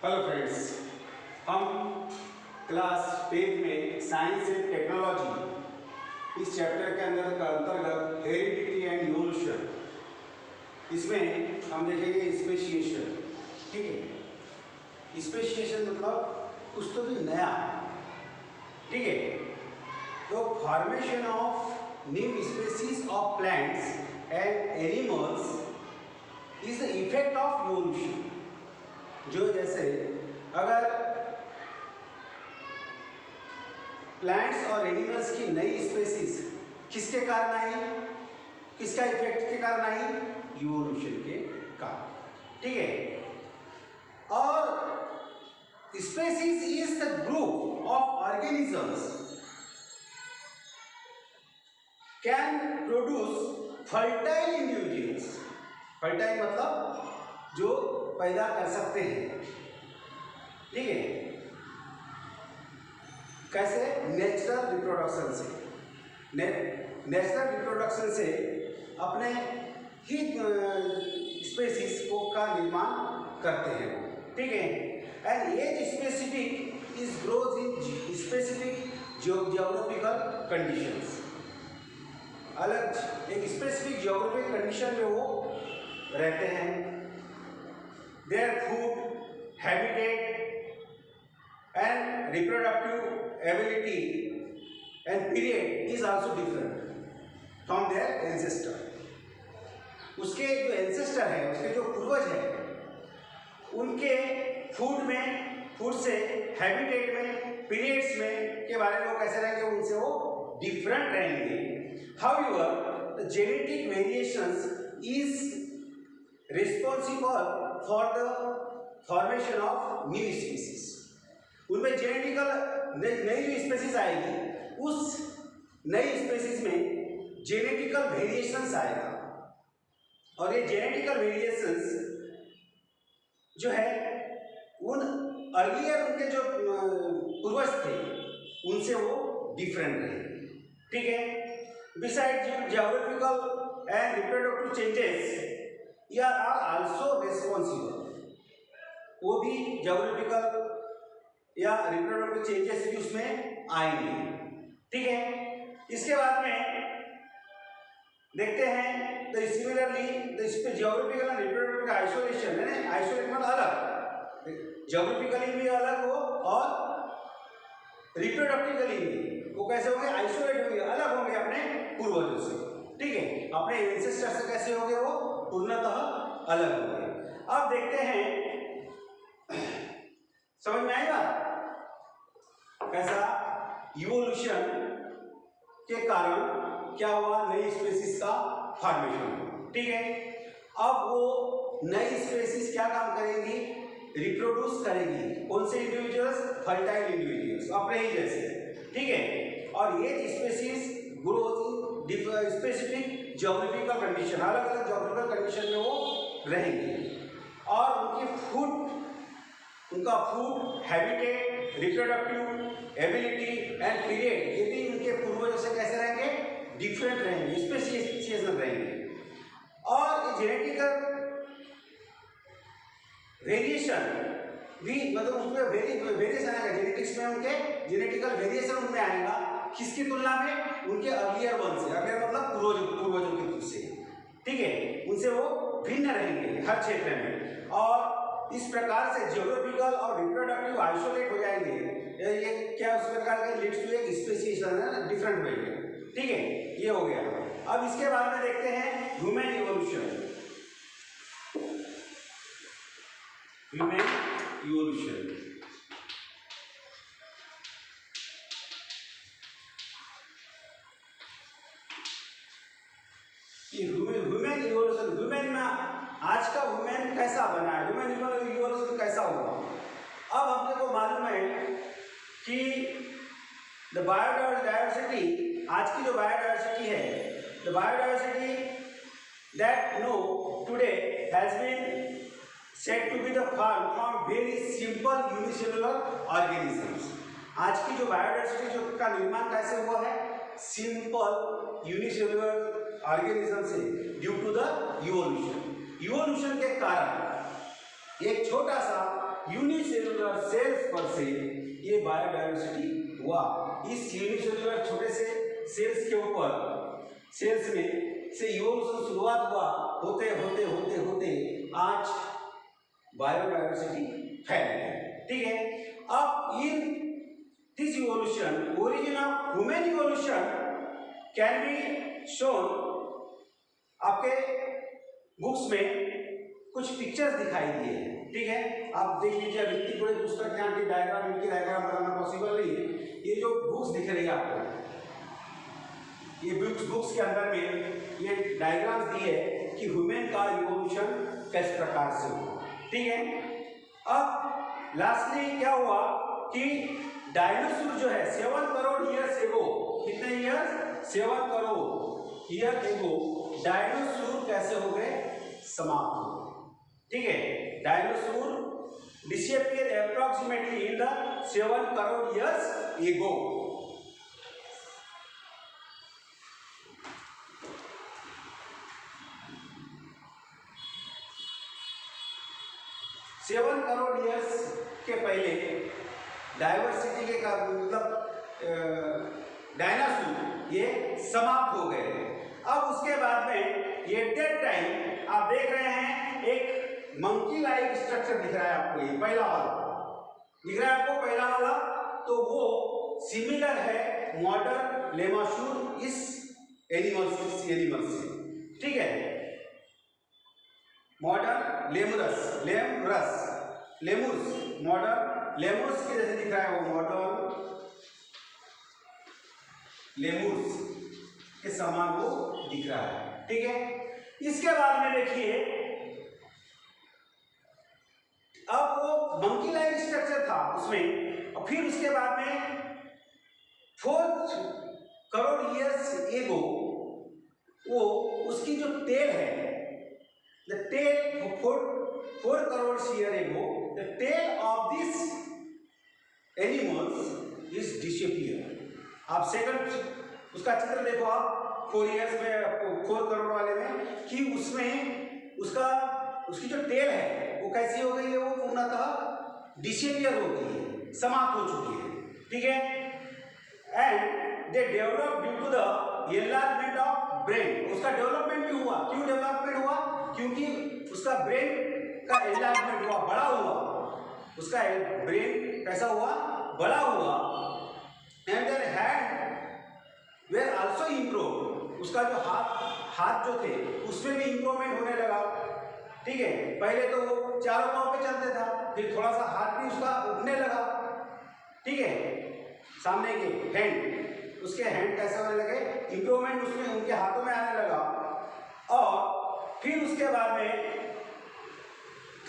Hello friends, हम class 10 में science and technology इस चैप्टर के अंतर्गत हेरिडिटी एंड इवोल्यूशन, इसमें हम देखेंगे स्पेशिएशन। ठीक है, स्पेशिएशन मतलब कुछ तो भी नया। ठीक है, तो formation of new species of plants and animals is the effect of evolution. जो जैसे अगर प्लांट्स और एनिमल्स की नई स्पेसीज किसके कारण आई, किसका इफेक्ट के कारण आई, इवोल्यूशन के कारण। ठीक है, और species is the group of organisms can produce fertile individuals. Fertile मतलब जो पैदा कर सकते हैं। ठीक है, कैसे? नेचुरल रिप्रोडक्शन से। नेचुरल रिप्रोडक्शन से अपने ही स्पेसीज को का निर्माण करते हैं वो। ठीक है, and age specific is growth in specific geographical conditions. अलग एक स्पेसिफिक जियोग्राफिक कंडीशन में वो रहते हैं। Their food, habitat and reproductive ability and period is also different from their ancestor. उसके जो एंसेस्टर है, उसके जो पूर्वज है, उनके फूड से, हैबिटेट में, पीरियड्स में के बारे में वो कैसे रहेंगे, उनसे वो डिफरेंट रहेंगे। However, the genetic variations is responsible for the formation of new species. उनमें जेनेटिकल नई जो स्पेसीज आएगी, उस नई स्पेसीज में जेनेटिकल वेरिएशंस आएगा, और ये जेनेटिकल वेरिएशंस जो है उन अर्लियर उनके जो पूर्वज थे उनसे वो डिफरेंट रहेंगे। ठीक है, beside geographical and reproductive changes are also responsible, वो भी जियोग्राफिकल या रिप्रोडक्टिव चेंजेस भी उसमें आएंगे। ठीक है, इसके बाद में देखते हैं तो similarly geographical and reproductive isolation है ना, आइसोलेट मतलब अलग, जियोग्राफिकली भी अलग हो और रिप्रोडक्टिवली भी वो कैसे होंगे, आइसोलेट होंगे, अलग होंगे अपने पूर्वजों से। ठीक है, अपने एंसेस्टर से कैसे होंगे, वो पूर्णतः अलग होंगे। अब देखते हैं, समझ में आएगा कैसा इवोल्यूशन के कारण क्या हुआ, नई स्पेसीज का फॉर्मेशन। ठीक है, अब वो नई स्पेसीज क्या काम करेंगी, रिप्रोड्यूस करेंगी। कौन से इंडिविजुअल्स, फर्टाइल इंडिविजुअल्स, अपने ही जैसे। ठीक है, और ये species growth specific geographical condition, अलग अलग जियोग्राफिकल कंडीशन में वो रहेंगे, और उनका food, habitat, reproductive ability and period, ये भी उनके पूर्वजों से कैसे रहेंगे, डिफरेंट रहेंगे, स्पेसिएशन रहेंगे। और ये जेनेटिकल वेरिएशन भी, मतलब उसमें वेरिएशन आएगा, जेनेटिक्स में उनके जेनेटिकल वेरिएशन उनमें आएगा। किसकी तुलना में, उनके अर्लियर वन से, अर्लियर मतलब पूर्वजों के से। ठीक है, उनसे वो भिन्न रहेंगे हर क्षेत्र में, और इस प्रकार से जियोग्राफिकल और रिप्रोडक्टिव आइसोलेट हो जाएंगे। ये क्या उस प्रकार के लीड्स टू एक स्पेसिएशन है, डिफरेंट वेरिएशन। ठीक है, ये हो गया। अब इसके बाद में देखते हैं human evolution. Human evolution human evolution, human में आज का ह्यूमन कैसा बना है, ह्यूमन इवोल्यूशन कैसा हुआ। अब हमने को मालूम है कि द बायोडाइवर्सिटी, आज की जो बायोडाइवर्सिटी है, the biodiversity that know today has been said to be the form from very simple unicellular organisms. आज की जो बायोडाइवर्सिटी जो का निर्माण कैसे हुआ है, सिंपल यूनिसेलुलर ऑर्गेनिज्म से, due to the evolution. Evolution के कारण एक छोटा सा यूनिसेलुलर सेल्स पर से ये बायोडायवर्सिटी हुआ। इस यूनिसेलुलर छोटे से सेल्स के ऊपर, सेल्स में से इवोल्यूशन शुरुआत हुआ, होते होते होते होते आज बायोडायवर्सिटी फैल गई। ठीक है, अब in this evolution, origin of human evolution can be shown. आपके बुक्स में कुछ पिक्चर्स दिखाई दिए हैं। ठीक है, आप देख लीजिए। वित्तीय पूरे पुस्तक यहाँ की डायग्राम, इनकी डायग्राम बनाना पॉसिबल नहीं है। ये जो बुक्स दिख रही है आपको, ये बुक्स के अंदर में ये डायग्राम्स दी है कि ह्यूमन का इवोल्यूशन किस प्रकार से हुआ। ठीक है, अब लास्टली क्या हुआ कि डायनासोर जो है 7 करोड़ ईयर्स एगो, कितने ईयर्स, 7 करोड़ ईयर एगो डायनासोर कैसे हो गए, समाप्त हो गए। ठीक है, dinosaur disappeared approximately in the 7 crore years ago. 7 crore years के पहले डायवर्सिटी के का मतलब डायनासोर ये समाप्त हो गए। अब उसके बाद में ये डेड टाइम आप देख रहे हैं, एक मंकी लाइक स्ट्रक्चर दिख रहा है आपको। ये पहला वाला दिख रहा है आपको, पहला वाला, तो वो सिमिलर है मॉडर्न लेमाशूर इस एनिमल्स से। ठीक है, मॉडर्न लेमुर्स मॉडर्न लेमुर्स के जैसे दिख रहा है वो, मॉडर्न लेमुर्स के समान वो दिख रहा है। ठीक है, इसके बाद में देखिए, अब वो मंकी लाइक स्ट्रक्चर था उसमें, और फिर उसके बाद में 4 करोड़ ईयर्स एगो वो उसकी जो टेल है, the tail 4 crore year ago the tail of this animals is disappear. आप सेकंड उसका चित्र देखो आप 4 ईयर्स में, 4 करोड़ वाले में, कि उसमें उसकी जो टेल है वो कैसी हो गई है, वो पूर्णतः डिसअपियर हो गई है, समाप्त हो चुकी है। ठीक है, and they develop due to the enlargement of brain. उसका डेवलपमेंट भी हुआ। क्यों डेवलपमेंट हुआ, क्योंकि उसका ब्रेन का एनलार्जमेंट हुआ, बड़ा हुआ, उसका ब्रेन कैसा हुआ, बड़ा हुआ। And their hand where also improve. उसका जो हाथ जो थे उसमें भी इम्प्रूवमेंट होने लगा। ठीक है, पहले तो वो चारों पांव पे चलते था, फिर थोड़ा सा हाथ भी उसका उठने लगा। ठीक है, सामने के हैंड, उसके हैंड कैसे होने लगे, इम्प्रूवमेंट उसमें उनके हाथों में आने लगा। और फिर उसके बाद में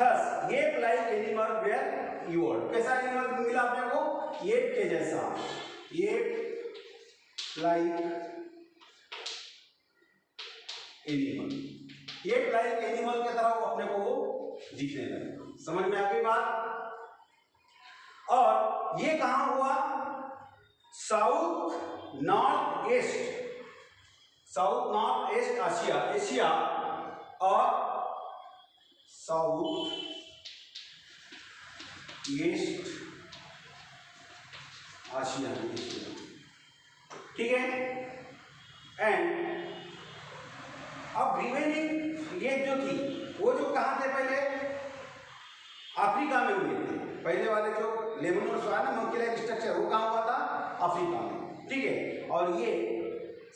thus ape like animal were evolved. कैसा एनिमल मिला अपने को, एप के जैसा, ape like animal, ape like animal की तरह वो अपने को वो दिखने लगे। समझ में आ गई बात। और ये कहां हुआ, साउथ नॉर्थ ईस्ट एशिया और साउथ ईस्ट एशिया। ठीक है, एंड अब रिमेनिंग ये जो थी वो जो कहाँ थे, पहले अफ्रीका में हुए थे। पहले वाले जो लेमुर्स हुआ ना, मंकी लाइक स्ट्रक्चर, वो कहाँ हुआ था, अफ्रीका में। ठीक है, और ये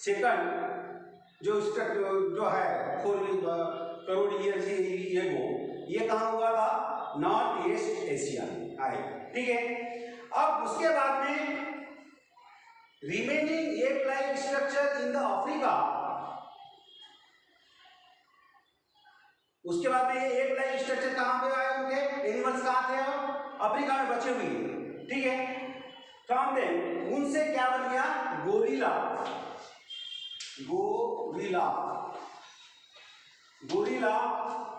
सेकंड जो स्ट्रक्चर जो है 4 करोड़ ईयर ये कहाँ हुआ था, नॉर्थ ईस्ट एशिया में आए। ठीक है, अब उसके बाद में remaining ape like structure in the Africa, उसके बाद में ये एप लाइक स्ट्रक्चर कहाँ पे आए होंगे, एनिमल्स कहाँ थे, अफ्रीका में बचे हुए। ठीक है, फ्रॉम देम उनसे क्या बन गया, गोरिल्ला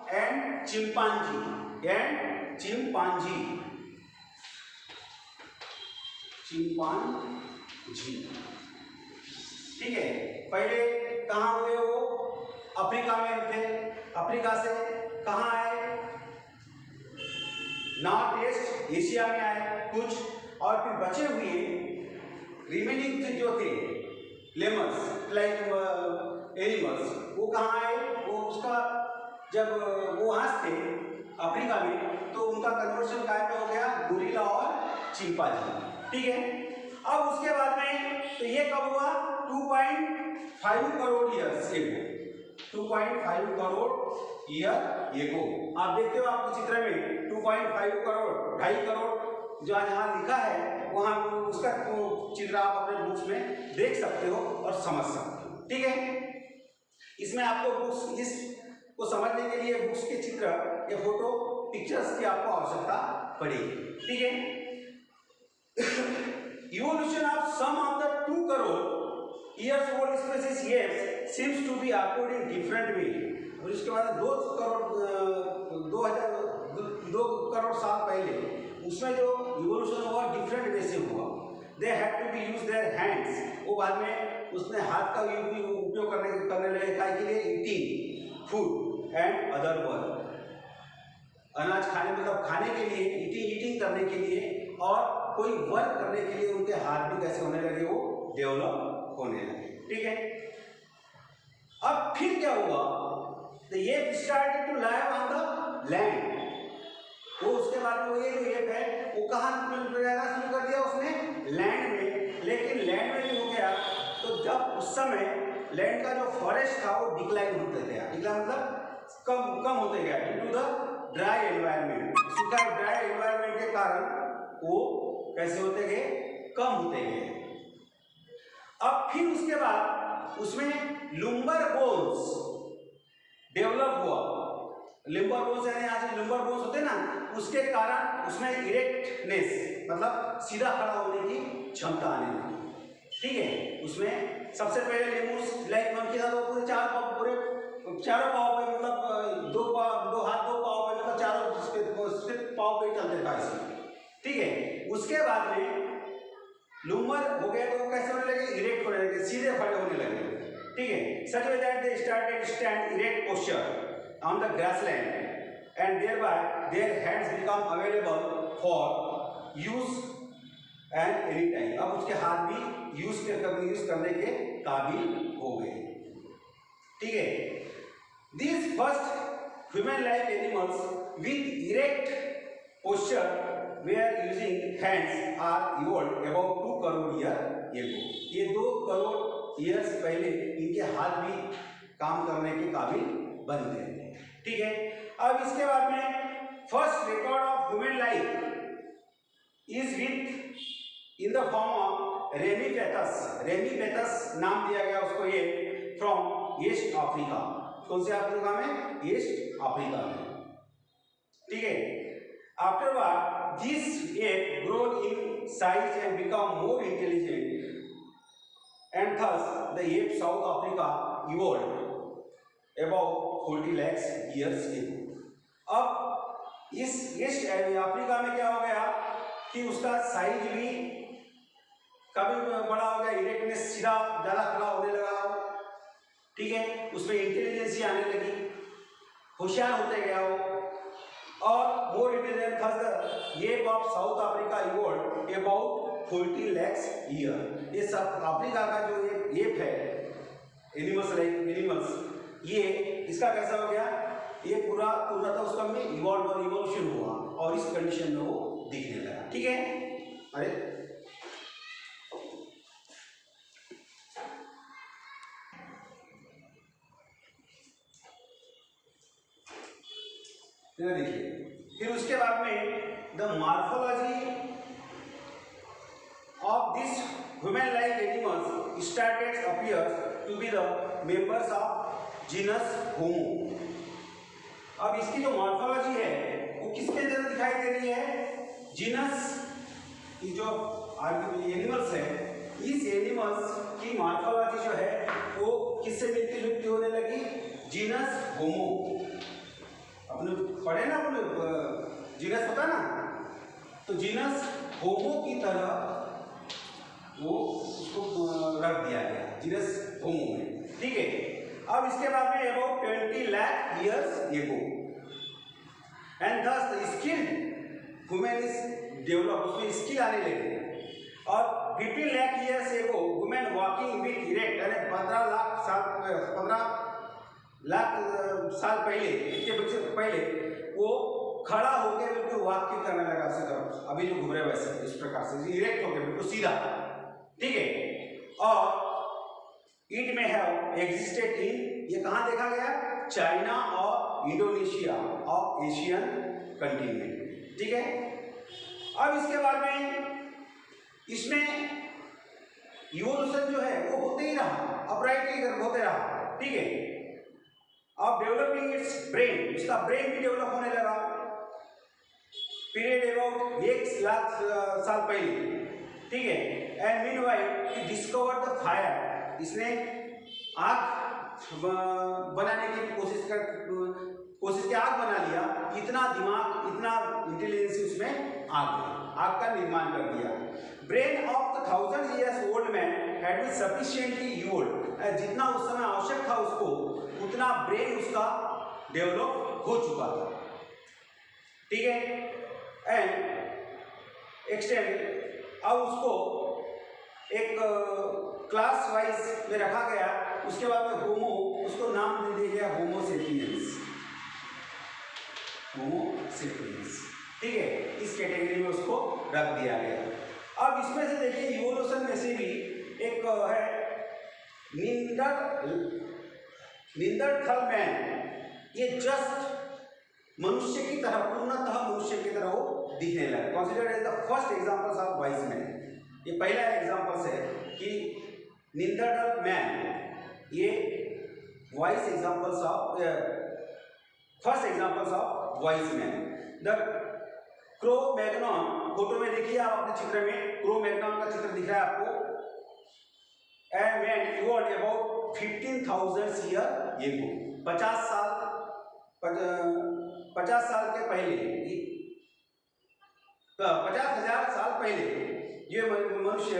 एंड चिंपांजी ठीक है, पहले कहाँ हुए वो, अफ्रीका में थे। अफ्रीका से कहाँ आए, नॉर्थ ईस्ट एशिया में आए कुछ, और फिर बचे हुए रिमेनिंग जो थे लेमर्स लाइक एनिमल्स, वो कहाँ आए, वो उसका जब वो वहाँ थे अफ्रीका में, तो उनका कन्वर्शन काय पे हो गया, गोरिल्ला और चिंपांजी। ठीक है, अब उसके बाद में तो ये कब हुआ, 2.5 crore years ago, 2.5 crore year एगो। आप देखते हो आपके चित्र में 2.5 करोड़, 2.5 करोड़ जो जहाँ लिखा है वहाँ उसका चित्र आप अपने बुक्स में देख सकते हो और समझ सकते हो। ठीक है, इसमें आपको बुक्स इसको समझने के लिए बुक्स के चित्र या फोटो पिक्चर्स की आपको आवश्यकता पड़ेगी। ठीक है, evolution of some of the 2 crore years old species apes seems to be accord in different way. और इसके बाद 2 करोड़ साल पहले उसमें जो इवोल्यूशन हुआ डिफरेंट वे से हुआ। They had to be use their hands, वो बाद में उसने हाथ का उपयोग करने लगे के लिए, eating food and other work, अनाज खाने मतलब खाने के लिए, ईटिंग करने के लिए, और कोई वर्क करने के लिए उनके हाथ भी कैसे होने लगे, वो डेवलप होने लगे। ठीक है, अब फिर क्या हुआ, तो ये started to live on the land. वो उसके बाद में वो ये जो एप है वो कहाँ रहना शुरू कर दिया उसने, लैंड में। लेकिन लैंड में भी हो गया तो जब उस समय लैंड का जो फॉरेस्ट था वो डिक्लाइन होते गया, डिक्लाइन मतलब कम होते गया due to the dry environment. सूखा ड्राई एनवायरनमेंट के कारण वो कैसे होते गए, कम होते गए। अब फिर उसके बाद उसमें लुम्बर बोन्स डेवलप हुआ। लिम्बर बोन्स यानी आज लिम्बर बोन्स होते हैं ना, उसके कारण उसमें इरेक्टनेस मतलब सीधा खड़ा होने की क्षमता आने लगी। ठीक है, उसमें सबसे पहले लेमूस लाइक मंकी था, तो पूरे चारों पाँव पे मतलब दो हाथ दो पाँव पे मतलब चारों पाँव पे चलते था इसमें। ठीक है, उसके बाद में लूमर हो गया तो कैसे होने लगे, इरेक्ट होने लगे, सीधे खड़े होने लगे। ठीक है, such way that they started stand erect posture on the grassland and thereby their hands become available for use and any time। अब उसके हाथ भी यूज करने के काबिल हो गए। ठीक है, these first human like animals with erect posture were using hands are evolved about 2 crore year ago। ये 2 करोड़ ईयर्स पहले इनके हाथ भी काम करने के काबिल बन गए। ठीक है, अब इसके बाद में first record of human life is within the form of रेमीपेथस नाम दिया गया उसको, ये फ्रॉम ईस्ट अफ्रीका। कौन से अफ्रीका में, ईस्ट अफ्रीका में। ठीक है, afterward this app grown in size and become more intelligent and thus the ape South Africa evolved about 40 lakhs years ago। अब इस ईस्ट अफ्रीका में क्या हो गया कि उसका साइज भी कभी बड़ा हो गया, इरेक्टनेस सीधा ज्यादा खड़ा होने लगा। ठीक है, उसमें इंटेलिजेंसी आने लगी, होशियार होते गया वो, और more intelligent thus the app of south Africa evolved about 40 lakhs year. ये सब अफ्रीका का जो एप है एनिमल्स, ये इसका कैसा हो गया, ये पूरा उसका में इवोल्यूशन हुआ और इस कंडीशन में वो दिखने लगा। ठीक है, अरे देखिए, फिर उसके बाद में the morphology of this human-like animals started appears to be the members of genus Homo। अब इसकी जो मॉर्फोलॉजी है वो किसके अंदर दिखाई दे रही है, जीनस की जो एनिमल्स है, इस एनिमल्स की मॉर्फोलॉजी जो है वो किससे मिलती जुलती होने लगी, जीनस होमो। अपने पढ़े ना, अपने जीनस होता ना, तो जीनस होमो की तरह वो उसको रख दिया गया जीनस होमो में। ठीक है, अब इसके बाद में about 20 lakh years ago and thus the skilled women is develop, उसमें स्किल आने लगे। और 15 lakh years ago women walking with erect, यानी 15 लाख साल पहले, इसके पहले वो खड़ा होकर बिल्कुल वॉकिंग करने लगा, सीधा अभी जो घूम रहे वैसे, इस प्रकार से इरेक्ट होकर बिल्कुल सीधा, ठीक है। और इट में हैव एग्जिस्टेड इन, ये कहाँ देखा गया, चाइना और इंडोनेशिया और एशियन कंटिनेंट, ठीक है। अब इसके बाद में इसमें इवोल्यूशन जो है वो होते ही रहा, अपराइटली होते रहा, ठीक है। अब डेवलपिंग इट्स ब्रेन, इसका ब्रेन भी डेवलप होने लगा पीरियड अबाउट 1 लाख साल पहले, ठीक है। And meanwhile he discovered the fire, इसने आग बनाने की कोशिश की, आग बना लिया, इतना दिमाग, इतना इंटेलिजेंस उसमें आ गया, आग का निर्माण कर दिया। Brain of the 1000 years old man had been sufficiently evolved, जितना उस समय आवश्यक था उसको, उतना ब्रेन उसका डेवलप हो चुका था, ठीक है। एंड एक्सटेंड, अब उसको एक क्लास वाइज में रखा गया, उसके बाद में होमो, उसको नाम दे दिया गया होमो सेपियंस, ठीक है, इस कैटेगरी में उसको रख दिया गया। अब इसमें से देखिए इवोल्यूशन में से भी एक है निंदरथल मैन, ये जस्ट मनुष्य की तरह, पूर्णतः मनुष्य की तरह वो दिखने लगा, considered as the first examples of wise man, ये पहला एग्जांपल्स है कि निंदरथल मैन, ये wise examples of, first examples of wise man. The Cro-Magnon, photo में देखिए आप अपने चित्र में, क्रो-मैग्नन का चित्र दिख रहा है आपको। And man evolved about 15,000 year ago, 50 साल के पहले, 50,000 साल पहले ये मनुष्य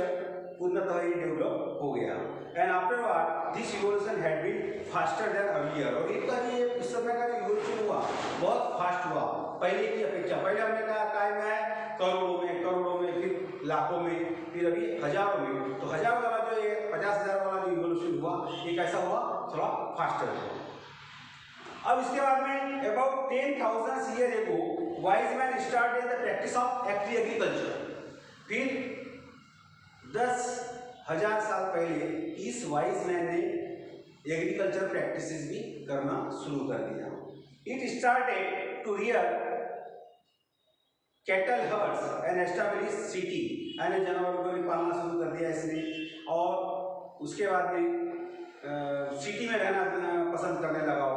पूर्णतः ये डेवलप हो गया। And after what this evolution had been faster than earlier, और इनका ये इस समय का जो इवोल्यूशन हुआ बहुत फास्ट हुआ पहले की अपेक्षा। पहले हमने कहा टाइम में करोड़ों में, फिर लाखों में, फिर अभी हजारों में। तो 1000 वाला जो ये 50,000 वाला जो इवोल्यूशन हुआ, ये कैसा हुआ, थोड़ा फास्टर हुआ। अब इसके बाद में about 10,000 year ago wise man started the practice of agriculture, फिर 10,000 साल पहले इस वाइज मैन ने एग्रीकल्चर प्रैक्टिसेस भी करना शुरू कर दिया। It started to rear cattle herds and establish city, यानी जानवरों को भी पालना शुरू कर दिया इसने, और उसके बाद में सिटी में रहना पसंद करने लगा।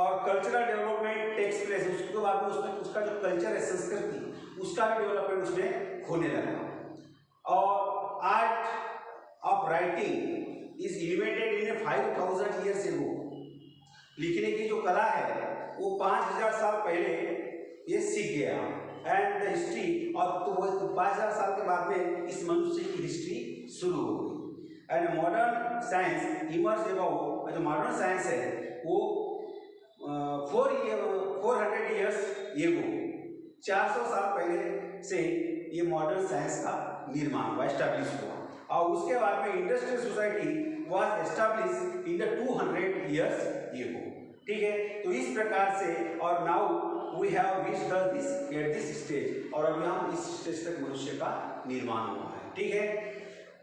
और कल्चरल डेवलपमेंट टेक्स प्लेस, उसके बाद में उसमें उसका जो कल्चर है, संस्कृति, उसका भी डेवलपमेंट उसमें होने लगा। और art of writing is invented in 5,000 years ago, लिखने की जो कला है वो 5,000 साल पहले ये सीख गया। एंड द हिस्ट्री, और तो वो 5,000 साल के बाद में इस मनुष्य की हिस्ट्री शुरू हो गई। And modern science emerge about, जो मॉडर्न साइंस है वो 400 ईयर्स एगो, 400 साल पहले से ये मॉडर्न साइंस का निर्माण हुआ, एस्टैब्लिश हुआ। और उसके बाद में industrial society was establish in the 200 years ago, ठीक है। तो इस प्रकार से, और now we have reached this stage, और अभी हम इस स्टेज तक मनुष्य का निर्माण हुआ है, ठीक है।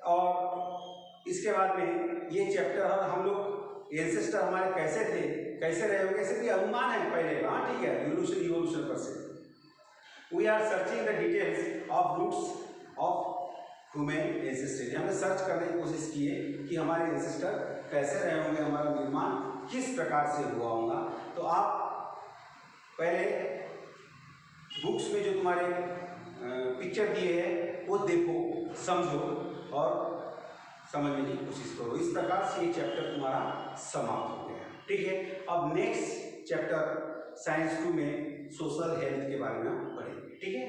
और इसके बाद में ये चैप्टर, हम लोग एंसेस्टर हमारे कैसे थे, कैसे रहे होंगे, ऐसे भी अनुमान है पहले, हाँ ठीक है, इवोल्यूशन पर से। We are searching the details of roots of human ancestor, हमने सर्च करने की कोशिश की है कि हमारे एंसेस्टर कैसे रहे होंगे, हमारा निर्माण किस प्रकार से हुआ होगा। तो आप पहले बुक्स में जो तुम्हारे पिक्चर दिए हैं वो देखो, समझो और समझने की कोशिश करो। इस प्रकार से ये चैप्टर तुम्हारा समाप्त हो गया, ठीक है। अब नेक्स्ट चैप्टर साइंस 2 में सोशल हेल्थ के बारे में पढ़ेंगे, ठीक है।